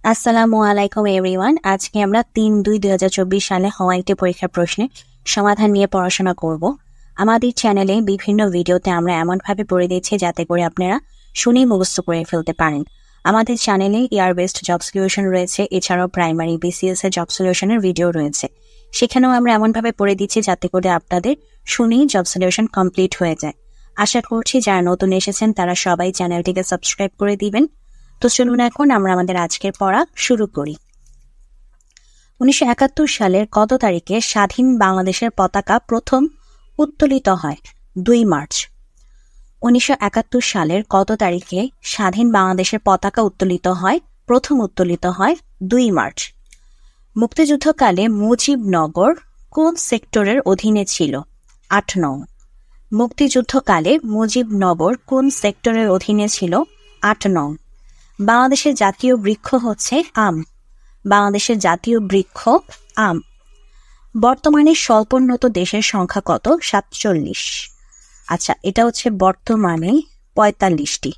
আসসালামু আলাইকুম এভরিওয়ান। আজকে আমরা 3-2-2024 সালে হওয়া একটি পরীক্ষার প্রশ্নের সমাধান নিয়ে পড়াশোনা করব। আমাদের চ্যানেলে বিভিন্ন ভিডিওতে আমরা এমনভাবে পড়ে দিচ্ছি যাতে করে আপনারা শুনেই মুখস্থ করে ফেলতে পারেন। আমাদের চ্যানেলে ইয়ার বেস্ট জব সলিউশন রয়েছে, এছাড়াও প্রাইমারি বিসিএস এর জব সলিউশনের ভিডিও রয়েছে। সেখানেও আমরা এমনভাবে পড়ে দিচ্ছি যাতে করে আপনাদের শুনেই জব সলিউশন কমপ্লিট হয়ে যায়। আশা করছি যারা নতুন এসেছেন তারা সবাই চ্যানেলটিকে সাবস্ক্রাইব করে দিবেন। তো চলুন এখন আমরা আমাদের আজকের পড়া শুরু করি। 1971 সালের কত তারিখে স্বাধীন বাংলাদেশের পতাকা প্রথম উত্তোলিত হয়? 2 মার্চ। 1971 সালের কত তারিখে স্বাধীন বাংলাদেশের পতাকা উত্তোলিত হয়? প্রথম উত্তোলিত হয় 2 মার্চ। মুক্তিযুদ্ধকালে মুজিবনগর কোন সেক্টরের অধীনে ছিল? 8 নং। মুক্তিযুদ্ধকালে মুজিবনগর কোন সেক্টরের অধীনে ছিল? 8 নং। বাংলাদেশের জাতীয় বৃক্ষ হচ্ছে আম। বাংলাদেশের জাতীয় বৃক্ষ আম। বর্তমানে স্বল্পোন্নত দেশের সংখ্যা কত? 47। আচ্ছা, এটা হচ্ছে বর্তমানে 45টি।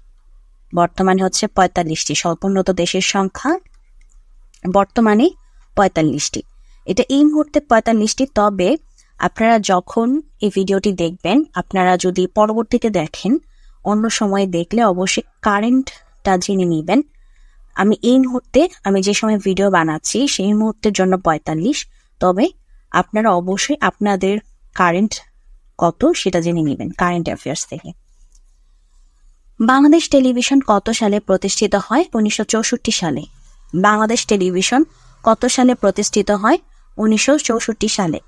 বর্তমানে হচ্ছে 45টি স্বল্পোন্নত দেশের সংখ্যা, বর্তমানে 45টি। এটা এই মুহূর্তে 45টি। তবে আপনারা যখন এই ভিডিওটি দেখবেন, আপনারা যদি পরবর্তীতে দেখেন, অন্য সময় দেখলে অবশ্যই কারেন্টটা জেনে নেবেন। আমি এই মুহূর্তে আমি যে সময় ভিডিও বানাচ্ছি সেই মুহূর্তের জন্য 45, তবে আপনারা অবশ্যই আপনাদের কারেন্ট কত সেটা জেনে নেবেন কারেন্ট অ্যাফেয়ার্স থেকে। বাংলাদেশ টেলিভিশন কত সালে প্রতিষ্ঠিত হয়? 1964 সালে। বাংলাদেশ টেলিভিশন কত সালে প্রতিষ্ঠিত হয়? 1964 সালে।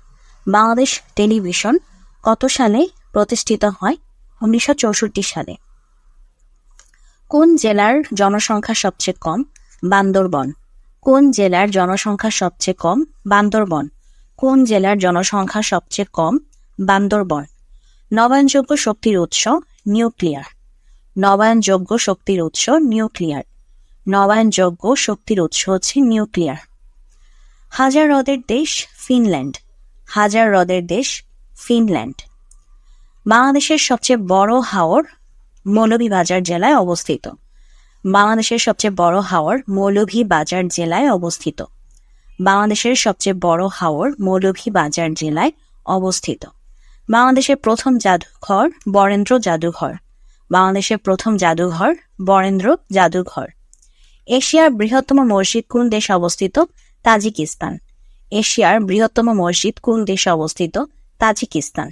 বাংলাদেশ টেলিভিশন কত সালে প্রতিষ্ঠিত হয়? 1964 সালে। কোন জেলার জনসংখ্যা সবচেয়ে কম? বান্দরবন। কোন জেলার জনসংখ্যা সবচেয়ে কম? বান্দরবন। কোন জেলার জনসংখ্যা সবচেয়ে কম? বান্দরবন। নবায়নযোগ্য শক্তির উৎস নিউক্লিয়ার। নবায়নযোগ্য শক্তির উৎস নিউক্লিয়ার। নবায়নযোগ্য শক্তির উৎস হচ্ছে নিউক্লিয়ার। হাজার হ্রদের দেশ ফিনল্যান্ড। হাজার হ্রদের দেশ ফিনল্যান্ড। বাংলাদেশের সবচেয়ে বড় হাওর মৌলভীবাজার জেলায় অবস্থিত। বাংলাদেশের সবচেয়ে বড় হাওর মৌলভীবাজার জেলায় অবস্থিত। বাংলাদেশের সবচেয়ে বড় হাওর মৌলভীবাজার জেলায় অবস্থিত। বাংলাদেশের প্রথম জাদুঘর বরেন্দ্র জাদুঘর। বাংলাদেশের প্রথম জাদুঘর বরেন্দ্র জাদুঘর। এশিয়ার বৃহত্তম মসজিদ কোন দেশে অবস্থিত? তাজিকিস্তান। এশিয়ার বৃহত্তম মসজিদ কোন দেশে অবস্থিত? তাজিকিস্তান।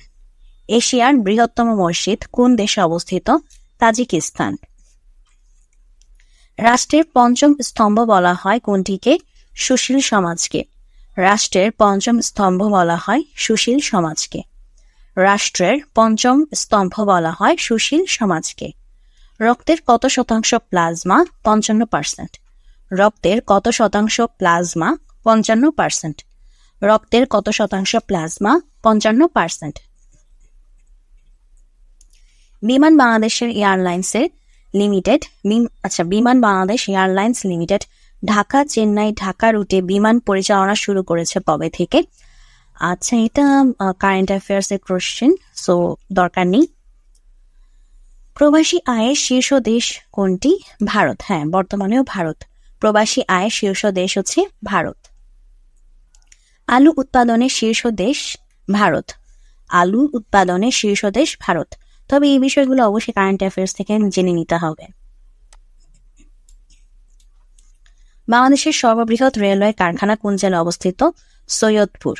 এশিয়ার বৃহত্তম মসজিদ কোন দেশে অবস্থিত? তাজিকিস্তান। রাষ্ট্রের পঞ্চম স্তম্ভ বলা হয় কোনটিকে? সুশীল সমাজকে। রাষ্ট্রের পঞ্চম স্তম্ভ বলা হয় সুশীল সমাজকে। রাষ্ট্রের পঞ্চম স্তম্ভ বলা হয় সুশীল সমাজকে। রক্তের কত শতাংশ প্লাজমা? 55%। রক্তের কত শতাংশ প্লাজমা? 55%। রক্তের কত শতাংশ প্লাজমা? 55%। বিমান বাংলাদেশের এয়ারলাইন্সের লিমিটেড বিমান বাংলাদেশ এয়ারলাইন্স লিমিটেড ঢাকা চেন্নাই ঢাকা রুটে বিমান পরিচালনা শুরু করেছে কবে থেকে? আচ্ছা, এটা কারেন্ট অ্যাফেয়ার্স এর কোশ্চেন, সো দরকার নেই। প্রবাসী আয়ের শীর্ষ দেশ কোনটি? ভারত। হ্যাঁ, বর্তমানেও ভারত। প্রবাসী আয়ের শীর্ষ দেশ হচ্ছে ভারত। আলু উৎপাদনের শীর্ষ দেশ ভারত। আলু উৎপাদনের শীর্ষ দেশ ভারত। তবে এই বিষয়গুলো অবশ্যই কারেন্ট অ্যাফেয়ার্স থেকে জেনে নিতে হবে। বাংলাদেশের সর্ববৃহৎ রেলওয়ে কারখানা কোন জেলায় অবস্থিত? সৈয়দপুর।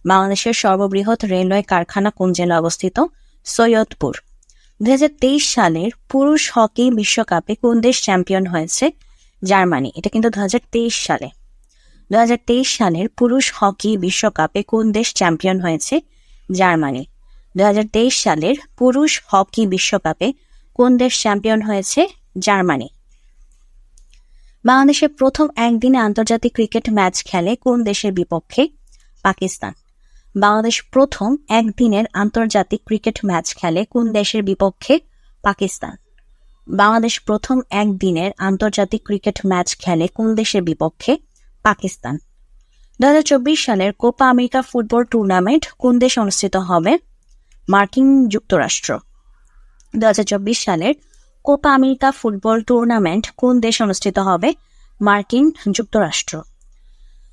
বাংলাদেশের সর্ববৃহৎ রেলওয়ে কারখানা কোন জেলায় অবস্থিত? সৈয়দপুর। 2023 সালের পুরুষ হকি বিশ্বকাপে কোন দেশ চ্যাম্পিয়ন হয়েছে? জার্মানি। এটা কিন্তু 2023 সালে। 2023 সালের পুরুষ হকি বিশ্বকাপে কোন দেশ চ্যাম্পিয়ন হয়েছে? জার্মানি। 2023 সালের পুরুষ হকি বিশ্বকাপে কোন দেশ চ্যাম্পিয়ন হয়েছে? জার্মানি। বাংলাদেশের প্রথম একদিনে আন্তর্জাতিক ক্রিকেট ম্যাচ খেলে কোন দেশের বিপক্ষে? পাকিস্তান। বাংলাদেশ প্রথম একদিনের আন্তর্জাতিক ক্রিকেট ম্যাচ খেলে কোন দেশের বিপক্ষে? পাকিস্তান। বাংলাদেশ প্রথম একদিনের আন্তর্জাতিক ক্রিকেট ম্যাচ খেলে কোন দেশের বিপক্ষে? পাকিস্তান। 2024 সালের কোপা আমেরিকা ফুটবল টুর্নামেন্ট কোন দেশে অনুষ্ঠিত হবে? মার্কিন যুক্তরাষ্ট্র। 2024 সালের কোপা আমেরিকা ফুটবল টুর্নামেন্ট কোন দেশে অনুষ্ঠিত হবে? মার্কিন যুক্তরাষ্ট্র।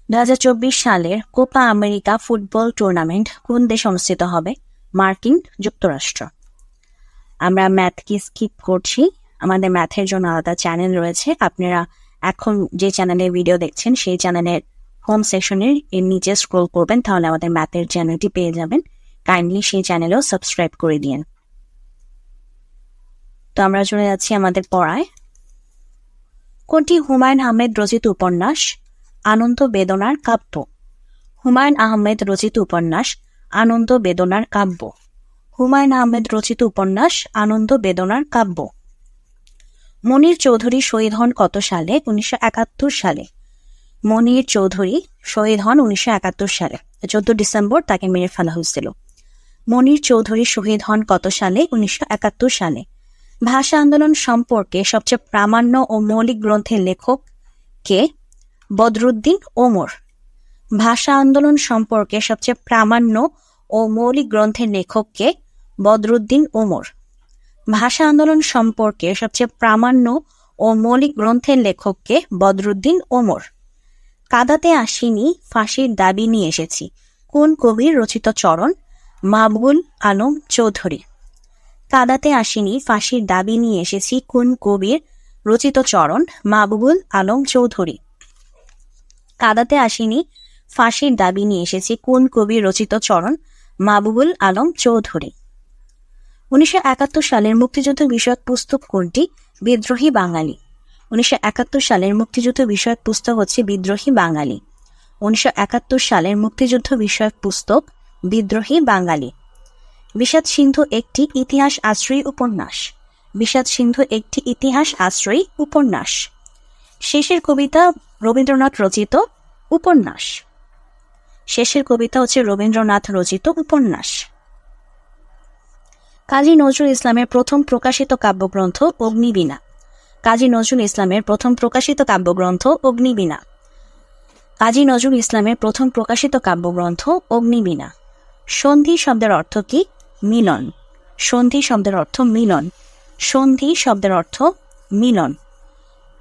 2024 সালের কোপা আমেরিকা ফুটবল টুর্নামেন্ট কোন দেশে অনুষ্ঠিত হবে? মার্কিন যুক্তরাষ্ট্র। আমরা ম্যাথকে স্কিপ করছি, আমাদের ম্যাথের জন্য আলাদা চ্যানেল রয়েছে। আপনারা এখন যে চ্যানেলে ভিডিও দেখছেন সেই চ্যানেলের হোম সেকশনের এর নিচে স্ক্রল করবেন, তাহলে আমাদের ম্যাথের চ্যানেলটি পেয়ে যাবেন। কাইন্ডলি সেই চ্যানেলেও সাবস্ক্রাইব করে দিন। তো আমরা চলে যাচ্ছি আমাদের পড়ায়। কোনটি হুমায়ুন আহমেদ রচিত উপন্যাস আনন্দ বেদনার কাব্য? হুমায়ুন আহমেদ রচিত উপন্যাস আনন্দ বেদনার কাব্য। হুমায়ুন আহমেদ রচিত উপন্যাস আনন্দ বেদনার কাব্য। মনির চৌধুরী শহীদ হন কত সালে? 1971 সালে। মনির চৌধুরী শহীদ হন 1971 সালে। 14 ডিসেম্বর তাকে মেরে ফেলা হয়েছিল। মনির চৌধুরী শহীদ হন কত সালে? 1971 সালে। ভাষা আন্দোলন সম্পর্কে সবচেয়ে প্রামাণ্য ও মৌলিক গ্রন্থের লেখক কে? বদরুদ্দীন ওমর। ভাষা আন্দোলন সম্পর্কে সবচেয়ে প্রামাণ্য ও মৌলিক গ্রন্থের লেখক কে? বদরুদ্দীন ওমর। ভাষা আন্দোলন সম্পর্কে সবচেয়ে প্রামাণ্য ও মৌলিক গ্রন্থের লেখক কে? বদরুদ্দীন ওমর। কাদাতে আসিনি ফাঁসির দাবি নিয়ে এসেছি কোন কবির রচিত চরণ? মাহবুবুল আলম চৌধুরী। কাদাতে আসিনি ফাঁসির দাবি নিয়ে এসেছি কোন কবির রচিত চরণ? মাহবুবুল আলম চৌধুরী। কাদাতে আসিনি ফাঁসির দাবি নিয়ে এসেছি কোন কবির রচিত চরণ? মাহবুবুল আলম চৌধুরী। 1971 সালের মুক্তিযুদ্ধ বিষয়ক পুস্তক কোনটি? বিদ্রোহী বাঙালি। 1971 সালের মুক্তিযুদ্ধ বিষয়ক পুস্তক হচ্ছে বিদ্রোহী বাঙালি। 1971 সালের মুক্তিযুদ্ধ বিষয়ক পুস্তক বিদ্রোহী বাঙালি। বিষাদ সিন্ধু একটি ইতিহাস আশ্রয়ী উপন্যাস। বিষাদ সিন্ধু একটি ইতিহাস আশ্রয়ী উপন্যাস। শেষের কবিতা রবীন্দ্রনাথ রচিত উপন্যাস। শেষের কবিতা হচ্ছে রবীন্দ্রনাথ রচিত উপন্যাস। কাজী নজরুল ইসলামের প্রথম প্রকাশিত কাব্যগ্রন্থ অগ্নিবীণা। কাজী নজরুল ইসলামের প্রথম প্রকাশিত কাব্যগ্রন্থ অগ্নিবীণা। কাজী নজরুল ইসলামের প্রথম প্রকাশিত কাব্যগ্রন্থ অগ্নিবীণা। সন্ধি শব্দের অর্থ কি? মিলন। সন্ধি শব্দের অর্থ মিলন। সন্ধি শব্দের অর্থ মিলন।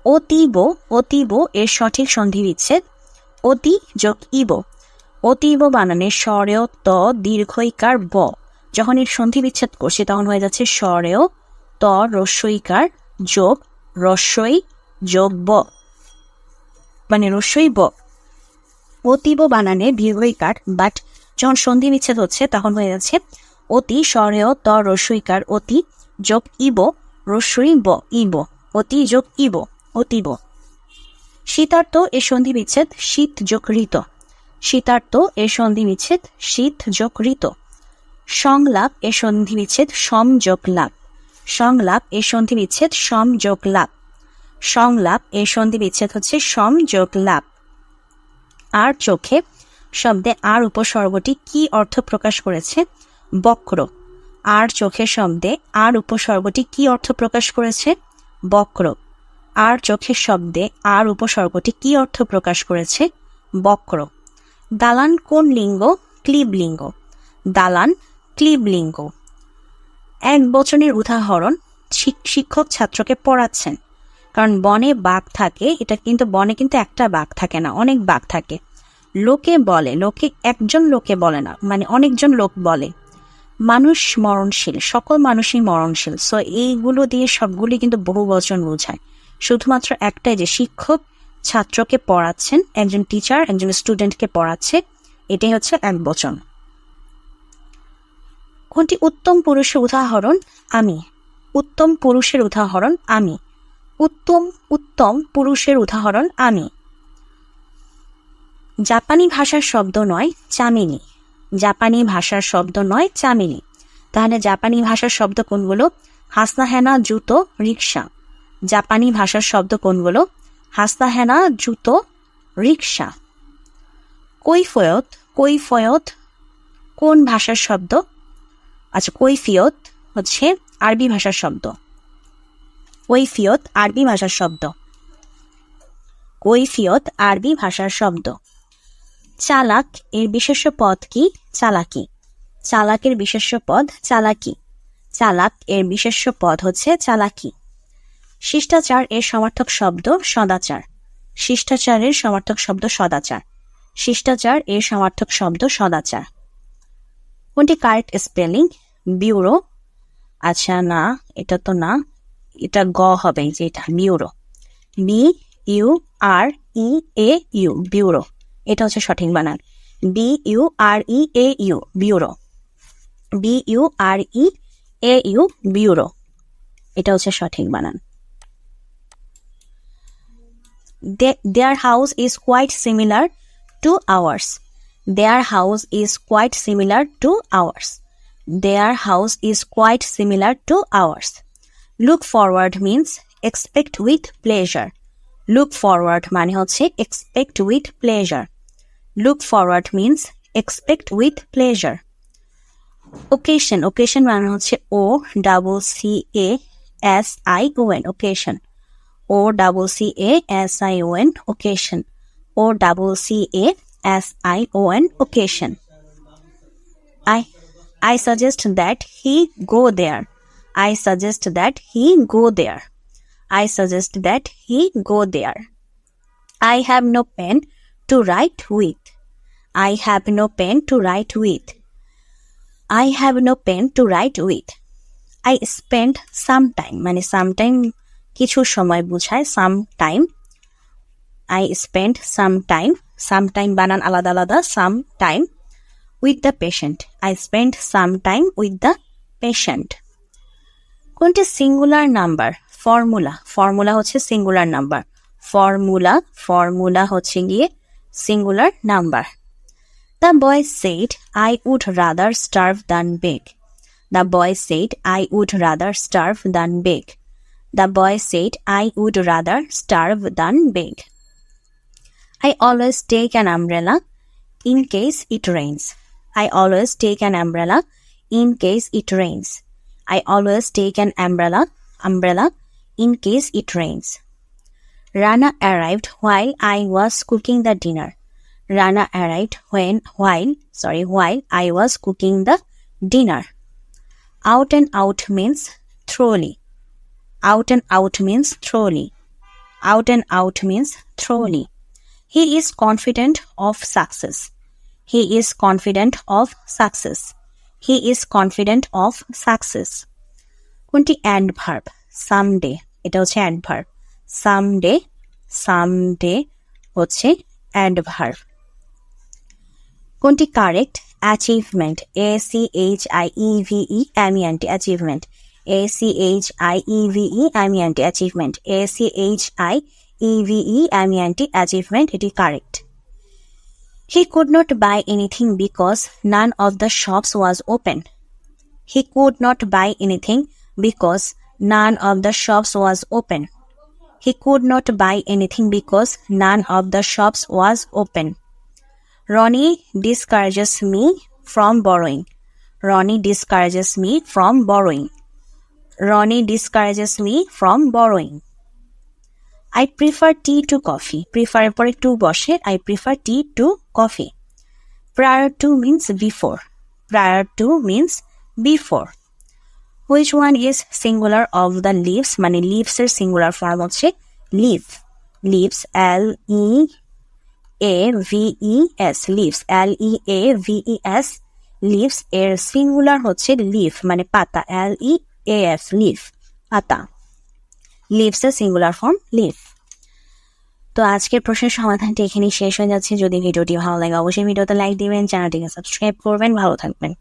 অতীব, অতীব এর সঠিক সন্ধি বিচ্ছেদ অতি যোগ ইব। অতীব বানানের স্বরেয় ত দীর্ঘইকার ব, যখন এর সন্ধি বিচ্ছেদ করছে তখন হয়ে যাচ্ছে স্বরেয় ত রস্বইকার যোগ রস্বই যোগ ব, মানে রস্বই ব। অতীব বানানে দীর্ঘইকার, বাট যখন সন্ধি বিচ্ছেদ হচ্ছে তখন হয়ে যাচ্ছে অতি স্বরেয় ত রস্বইকার অতি যোগ ইব রস্বই ব, ইব। অতি যোগ ইব, অতীব। শীতার্থ এর সন্ধি বিচ্ছেদ শীত যোগ ঋত। শীতার্থ এর সন্ধি বিচ্ছেদ শীত যোগ ঋত। সংলাপ এর সন্ধি বিচ্ছেদ সম যোগ লাভ। সংলাপ এর সন্ধি বিচ্ছেদ সম যোগ লাভ। সংলাপ এর সন্ধি বিচ্ছেদ হচ্ছে সম যোগ লাভ। আর চোখে শব্দে আর উপসর্গটি কি অর্থ প্রকাশ করেছে? বক্র। আর চোখে শব্দে আর উপসর্গটি কি অর্থ প্রকাশ করেছে? বক্র। আর চোখের শব্দে আর উপসর্গটি কি অর্থ প্রকাশ করেছে? বক্র। দালান কোন লিঙ্গ? ক্লীবলিঙ্গ। দালান ক্লীবলিঙ্গ। এক বচনের উদাহরণ শিক্ষক ছাত্রকে পড়াচ্ছেন। কারণ বনে বাঘ থাকে, এটা কিন্তু বনে কিন্তু একটা বাঘ থাকে না, অনেক বাঘ থাকে। লোকে বলে, লোকে একজন লোকে বলে না, মানে অনেকজন লোক বলে। মানুষ মরণশীল, সকল মানুষই মরণশীল। সো এইগুলো দিয়ে সবগুলি কিন্তু বহু বচন বোঝায়। শুধুমাত্র একটাই যে শিক্ষক ছাত্রকে পড়াচ্ছেন, একজন টিচার একজন স্টুডেন্টকে পড়াচ্ছে, এটাই হচ্ছে এক বচন। কোনটি উত্তম পুরুষের উদাহরণ? আমি। উত্তম পুরুষের উদাহরণ আমি। উত্তম উত্তম পুরুষের উদাহরণ আমি। জাপানি ভাষার শব্দ নয় চামেলি। জাপানি ভাষার শব্দ নয় চামেলি। তাহলে জাপানি ভাষার শব্দ কোনগুলো? হাসনাহেনা, জুতো, রিক্সা। জাপানি ভাষার শব্দ কোনগুলো? হাসনাহেনা, জুতো, রিক্সা। কৈফিয়ত, কৈফিয়ত কোন ভাষার শব্দ? আচ্ছা, কৈফিয়ত হচ্ছে আরবি ভাষার শব্দ। কৈফিয়ত আরবি ভাষার শব্দ। কৈফিয়ত আরবি ভাষার শব্দ। চালাক এর বিশেষ্য পদ কি? চালাকি। চালাকের বিশেষ্য পদ চালাকি। চালাক এর বিশেষ্য পদ হচ্ছে চালাকি। শিষ্টাচার এর সমার্থক শব্দ সদাচার। শিষ্টাচারের সমার্থক শব্দ সদাচার। শিষ্টাচার এর সমার্থক শব্দ সদাচার। কোনটি কারেক্ট স্পেলিং? ব্যুরো। আচ্ছা না, এটা তো না, এটা গ হবে, যে এটা ব্যুরো, BUREAU, ব্যুরো, এটা হচ্ছে সঠিক বানান। BUREAU, ব্যুরো, BUREAU, ব্যুরো, এটা হচ্ছে সঠিক বানান। Their house is quite similar to ours. Their house is quite similar to ours. Their house is quite similar to ours. Look forward means expect with pleasure. Look forward মানে হচ্ছে expect with pleasure. Look forward means expect with pleasure. Occasion, occasion মানে হচ্ছে OCCASION, occasion. OCCASION, occasion. OCCASION, occasion. I suggest that he go there. I suggest that he go there. I suggest that he go there. I have no pen to write with. I have no pen to write with. I have no pen to write with. I spent some time, মানে sometime কিছু সময় বোঝায়, some time. I spent some time বানান আলাদা আলাদা, some time with the patient. I spent some time with the patient. কোনটি singular number? Formula, formula হচ্ছে singular number. Formula হচ্ছে গিয়ে singular number. The boy said, I would rather starve than beg. The boy said, I would rather starve than beg. The boy said, I would rather starve than beg. I always take an umbrella in case it rains. I always take an umbrella in case it rains. I always take an umbrella in case it rains. Rana arrived while I was cooking the dinner. Rana arrived while I was cooking the dinner. Out and out means thoroughly. Out and out means thoroughly. Out and out means thoroughly. He is confident of success. He is confident of success. He is confident of success. কোনটি adverb? Someday, এটা হচ্ছে adverb. Someday হচ্ছে adverb. কোনটি correct? Achievement, ACHIEVEMENT, achievement, ACHIEVEMENT, achievement, ACHIEVEMENT, achievement, এটি correct. He could not buy anything because none of the shops was open. He could not buy anything because none of the shops was open. He could not buy anything because none of the shops was open. Ronnie discourages me from borrowing. Ronnie discourages me from borrowing. Ronnie discourages me from borrowing. I prefer tea to coffee. Prefer এর পরে to বসে, I prefer tea to coffee. Prior to means before. Prior to means before. Which one is singular of the leaves? মানে leaves এর singular form হচ্ছে leaf. Leaves, L-E-A-V-E-S, leaves, L-E-A-V-E-S, leaves এর singular হচ্ছে leaf, মানে পাতা, L-E-A-F, leaf, পাতা। leaves এর singular form leaf. তো আজকের প্রশ্নের সমাধানটি এখানেই শেষ হয়ে যাচ্ছে। যদি ভিডিওটি ভালো লাগে অবশ্যই ভিডিওতে লাইক দিবেন, চ্যানেলটিকে সাবস্ক্রাইব করবেন। ভালো থাকবেন।